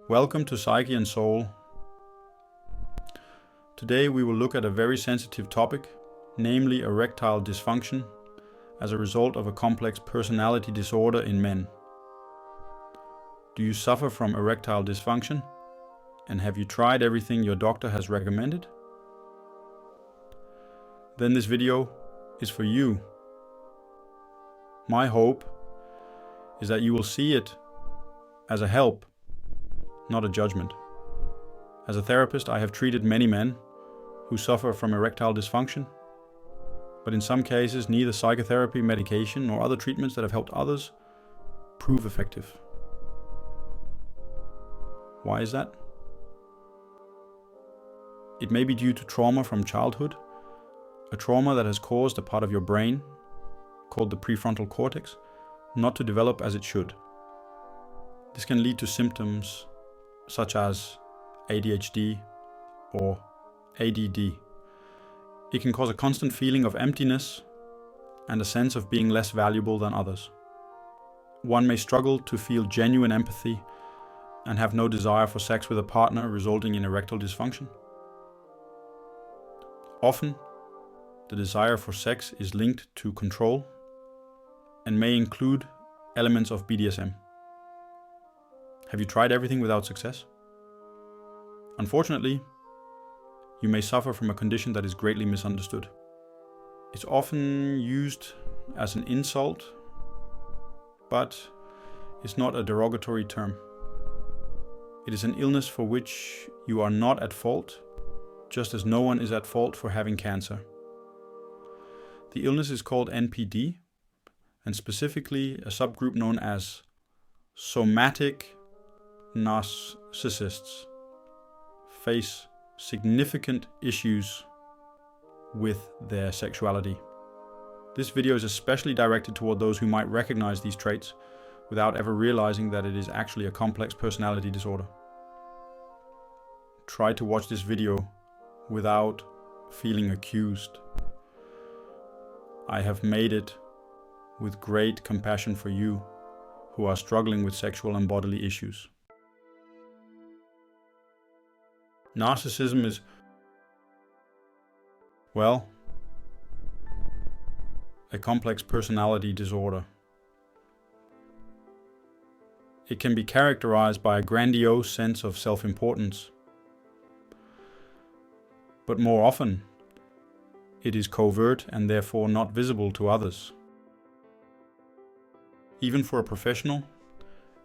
Welcome to Psyche and Soul. Today we will look at a very sensitive topic, namely erectile dysfunction, as a result of a complex personality disorder in men. Do you suffer from erectile dysfunction? And have you tried everything your doctor has recommended? Then this video is for you. My hope is that you will see it as a help, not a judgment. As a therapist, I have treated many men who suffer from erectile dysfunction, but in some cases neither psychotherapy, medication, nor other treatments that have helped others prove effective. Why is that? It may be due to trauma from childhood, a trauma that has caused a part of your brain, called the prefrontal cortex, not to develop as it should. This can lead to symptoms such as ADHD or ADD. It can cause a constant feeling of emptiness and a sense of being less valuable than others. One may struggle to feel genuine empathy and have no desire for sex with a partner, resulting in erectile dysfunction. Often, the desire for sex is linked to control and may include elements of BDSM. Have you tried everything without success? Unfortunately, you may suffer from a condition that is greatly misunderstood. It's often used as an insult, but it's not a derogatory term. It is an illness for which you are not at fault, just as no one is at fault for having cancer. The illness is called NPD, and specifically a subgroup known as Somatic Narcissists face significant issues with their sexuality. This video is especially directed toward those who might recognize these traits without ever realizing that it is actually a complex personality disorder. Try to watch this video without feeling accused. I have made it with great compassion for you who are struggling with sexual and bodily issues. Narcissism is, well, a complex personality disorder. It can be characterized by a grandiose sense of self-importance, but more often, it is covert and therefore not visible to others. Even for a professional,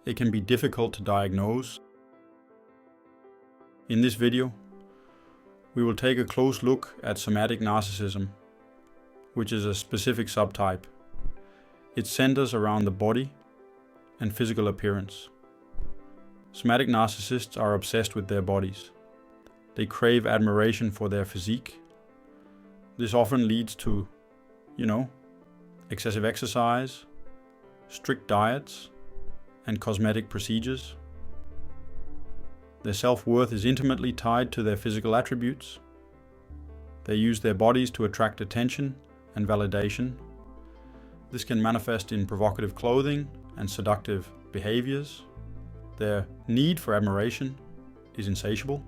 it can be difficult to diagnose. In this video, we will take a close look at somatic narcissism, which is a specific subtype. It centers around the body and physical appearance. Somatic narcissists are obsessed with their bodies. They crave admiration for their physique. This often leads to, excessive exercise, strict diets, and cosmetic procedures. Their self-worth is intimately tied to their physical attributes. They use their bodies to attract attention and validation. This can manifest in provocative clothing and seductive behaviors. Their need for admiration is insatiable.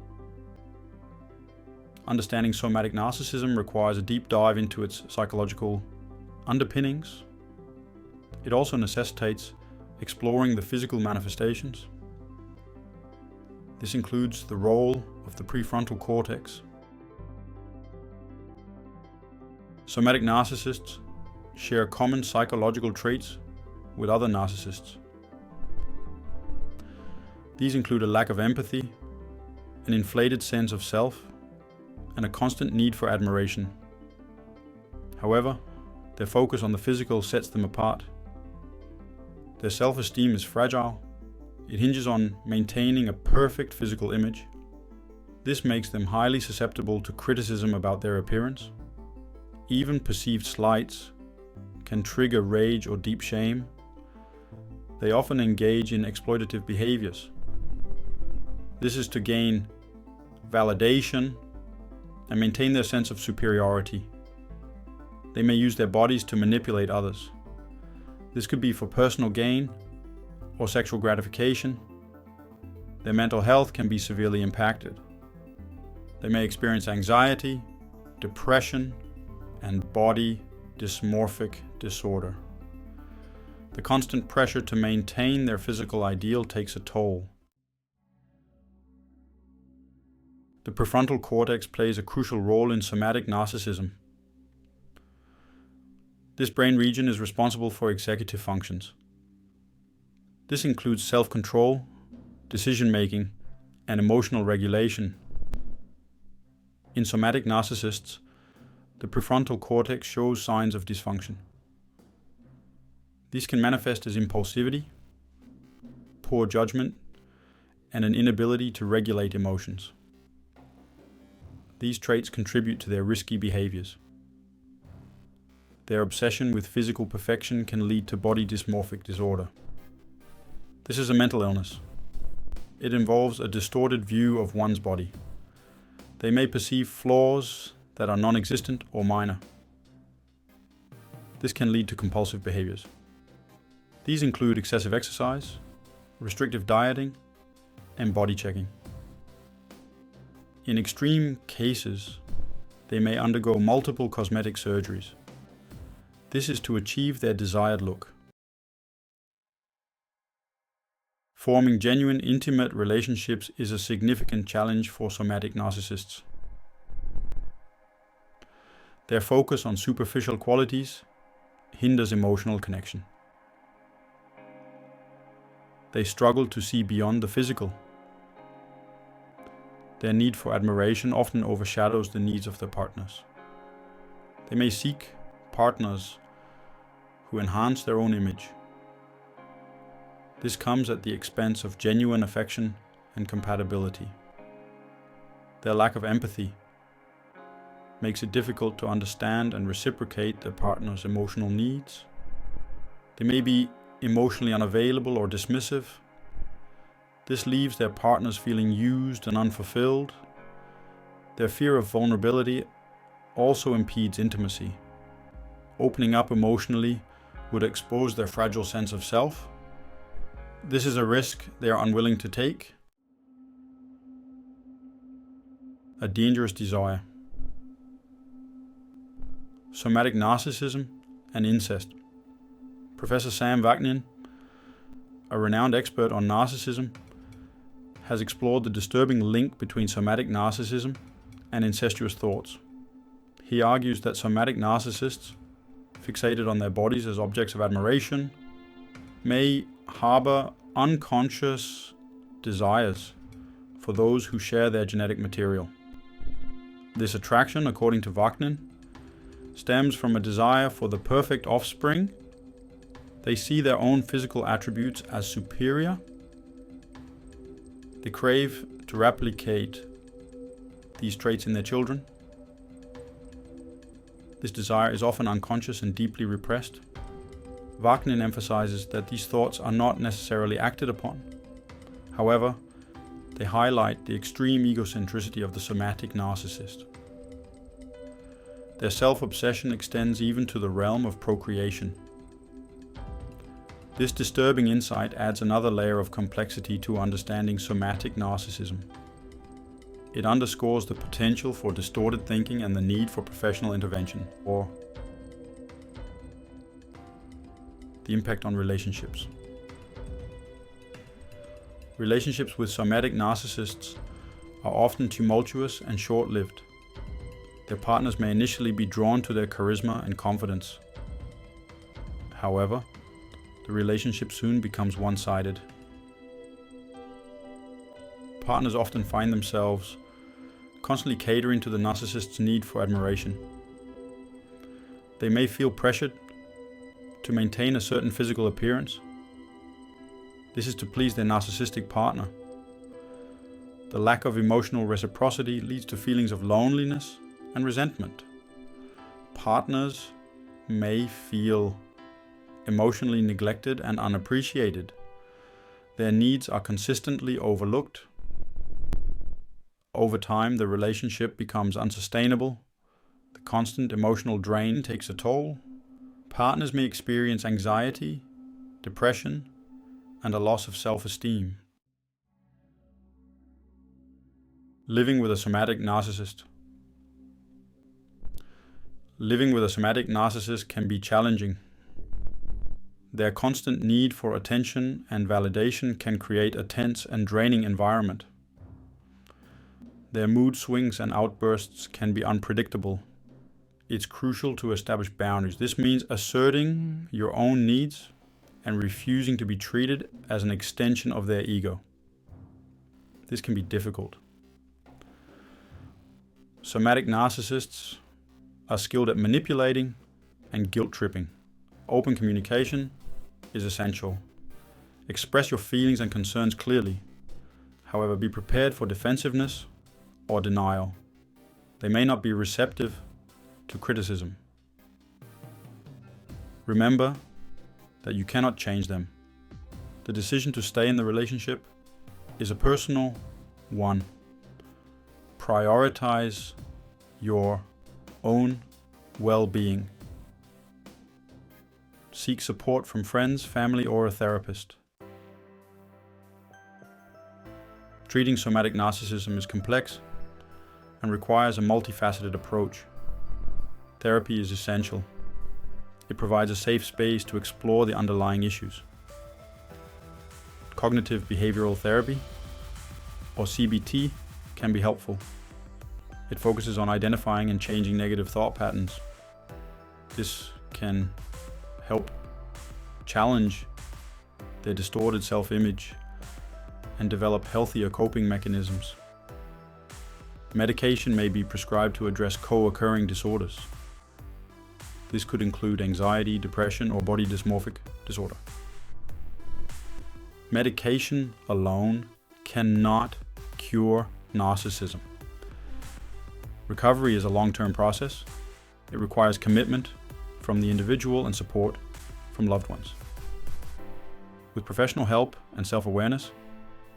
Understanding somatic narcissism requires a deep dive into its psychological underpinnings. It also necessitates exploring the physical manifestations. This includes the role of the prefrontal cortex. Somatic narcissists share common psychological traits with other narcissists. These include a lack of empathy, an inflated sense of self, and a constant need for admiration. However, their focus on the physical sets them apart. Their self-esteem is fragile. It hinges on maintaining a perfect physical image. This makes them highly susceptible to criticism about their appearance. Even perceived slights can trigger rage or deep shame. They often engage in exploitative behaviors. This is to gain validation and maintain their sense of superiority. They may use their bodies to manipulate others. This could be for personal gain or sexual gratification. their mental health can be severely impacted. They may experience anxiety, depression, and body dysmorphic disorder. The constant pressure to maintain their physical ideal takes a toll. The prefrontal cortex plays a crucial role in somatic narcissism. This brain region is responsible for executive functions. This includes self-control, decision-making, and emotional regulation. In somatic narcissists, the prefrontal cortex shows signs of dysfunction. These can manifest as impulsivity, poor judgment, and an inability to regulate emotions. These traits contribute to their risky behaviors. Their obsession with physical perfection can lead to body dysmorphic disorder. This is a mental illness. It involves a distorted view of one's body. They may perceive flaws that are non-existent or minor. This can lead to compulsive behaviors. These include excessive exercise, restrictive dieting, and body checking. In extreme cases, they may undergo multiple cosmetic surgeries. This is to achieve their desired look. Forming genuine, intimate relationships is a significant challenge for somatic narcissists. Their focus on superficial qualities hinders emotional connection. They struggle to see beyond the physical. Their need for admiration often overshadows the needs of their partners. They may seek partners who enhance their own image. This comes at the expense of genuine affection and compatibility. Their lack of empathy makes it difficult to understand and reciprocate their partner's emotional needs. They may be emotionally unavailable or dismissive. This leaves their partners feeling used and unfulfilled. Their fear of vulnerability also impedes intimacy. Opening up emotionally would expose their fragile sense of self. This is a risk they are unwilling to take. A dangerous desire. Somatic narcissism and incest. Professor Sam Vaknin, a renowned expert on narcissism, has explored the disturbing link between somatic narcissism and incestuous thoughts. He argues that somatic narcissists, fixated on their bodies as objects of admiration, may harbor unconscious desires for those who share their genetic material. This attraction, according to Vaknin, stems from a desire for the perfect offspring. They see their own physical attributes as superior. They crave to replicate these traits in their children. This desire is often unconscious and deeply repressed. Vaknin emphasizes that these thoughts are not necessarily acted upon. However, they highlight the extreme egocentricity of the somatic narcissist. Their self-obsession extends even to the realm of procreation. This disturbing insight adds another layer of complexity to understanding somatic narcissism. It underscores the potential for distorted thinking and the need for professional intervention, or the impact on relationships. Relationships with somatic narcissists are often tumultuous and short-lived. Their partners may initially be drawn to their charisma and confidence. However, the relationship soon becomes one-sided. Partners often find themselves constantly catering to the narcissist's need for admiration. They may feel pressured to maintain a certain physical appearance. This is to please their narcissistic partner. The lack of emotional reciprocity leads to feelings of loneliness and resentment. Partners may feel emotionally neglected and unappreciated. Their needs are consistently overlooked. Over time, the relationship becomes unsustainable. The constant emotional drain takes a toll. Partners may experience anxiety, depression, and a loss of self-esteem. Living with a somatic narcissist. Living with a somatic narcissist can be challenging. Their constant need for attention and validation can create a tense and draining environment. Their mood swings and outbursts can be unpredictable. It's crucial to establish boundaries. This means asserting your own needs and refusing to be treated as an extension of their ego. This can be difficult. Somatic narcissists are skilled at manipulating and guilt-tripping. Open communication is essential. Express your feelings and concerns clearly. However, be prepared for defensiveness or denial. They may not be receptive to criticism. Remember that you cannot change them. The decision to stay in the relationship is a personal one. Prioritize your own well-being. Seek support from friends, family, or a therapist. Treating somatic narcissism is complex and requires a multifaceted approach. Therapy is essential. It provides a safe space to explore the underlying issues. Cognitive behavioral therapy, or CBT, can be helpful. It focuses on identifying and changing negative thought patterns. This can help challenge their distorted self-image and develop healthier coping mechanisms. Medication may be prescribed to address co-occurring disorders. This could include anxiety, depression, or body dysmorphic disorder. Medication alone cannot cure narcissism. Recovery is a long-term process. It requires commitment from the individual and support from loved ones. With professional help and self-awareness,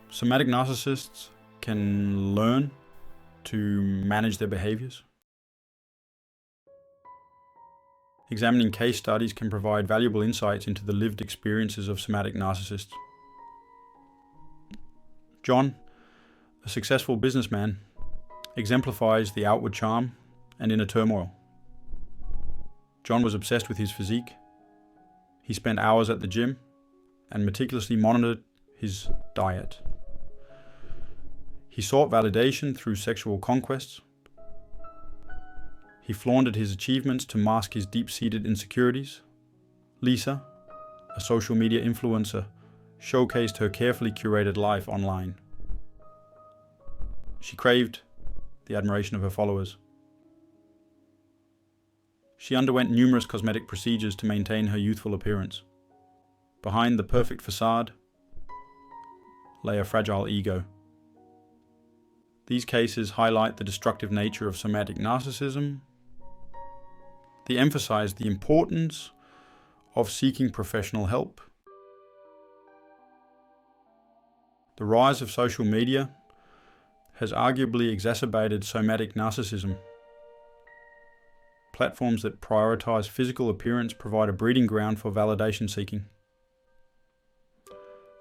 somatic narcissists can learn to manage their behaviors. Examining case studies can provide valuable insights into the lived experiences of somatic narcissists. John, a successful businessman, exemplifies the outward charm and inner turmoil. John was obsessed with his physique. He spent hours at the gym and meticulously monitored his diet. He sought validation through sexual conquests. He flaunted his achievements to mask his deep-seated insecurities. Lisa, a social media influencer, showcased her carefully curated life online. She craved the admiration of her followers. She underwent numerous cosmetic procedures to maintain her youthful appearance. Behind the perfect facade lay a fragile ego. These cases highlight the destructive nature of somatic narcissism. They emphasize the importance of seeking professional help. The rise of social media has arguably exacerbated somatic narcissism. Platforms that prioritize physical appearance provide a breeding ground for validation seeking.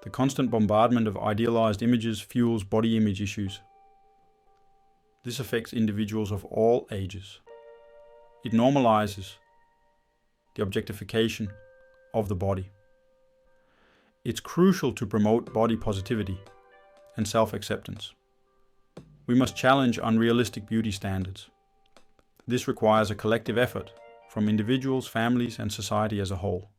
The constant bombardment of idealized images fuels body image issues. This affects individuals of all ages. It normalizes the objectification of the body. It's crucial to promote body positivity and self-acceptance. We must challenge unrealistic beauty standards. This requires a collective effort from individuals, families, and society as a whole.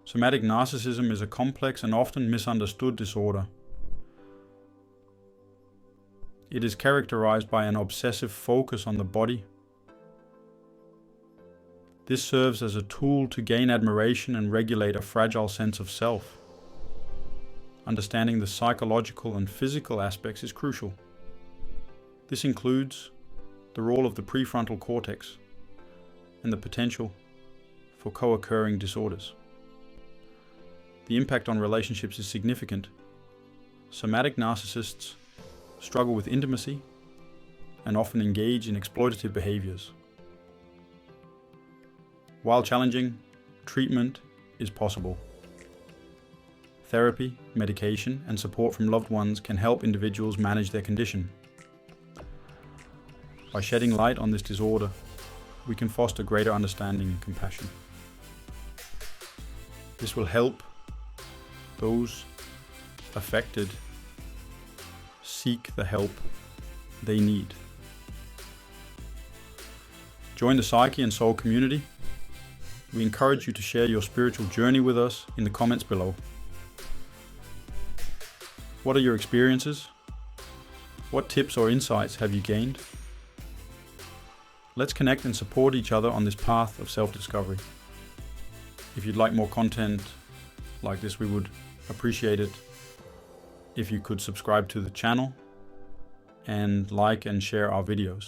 Somatic narcissism is a complex and often misunderstood disorder. It is characterized by an obsessive focus on the body. This serves as a tool to gain admiration and regulate a fragile sense of self. Understanding the psychological and physical aspects is crucial. This includes the role of the prefrontal cortex and the potential for co-occurring disorders. The impact on relationships is significant. Somatic narcissists struggle with intimacy and often engage in exploitative behaviors. While challenging, treatment is possible. therapy, medication, and support from loved ones can help individuals manage their condition. By shedding light on this disorder, we can foster greater understanding and compassion. This will help those affected seek the help they need. Join the Psyche and Soul community. We encourage you to share your spiritual journey with us in the comments below. What are your experiences? What tips or insights have you gained? Let's connect and support each other on this path of self-discovery. If you'd like more content like this, we would appreciate it if you could subscribe to the channel and like and share our videos.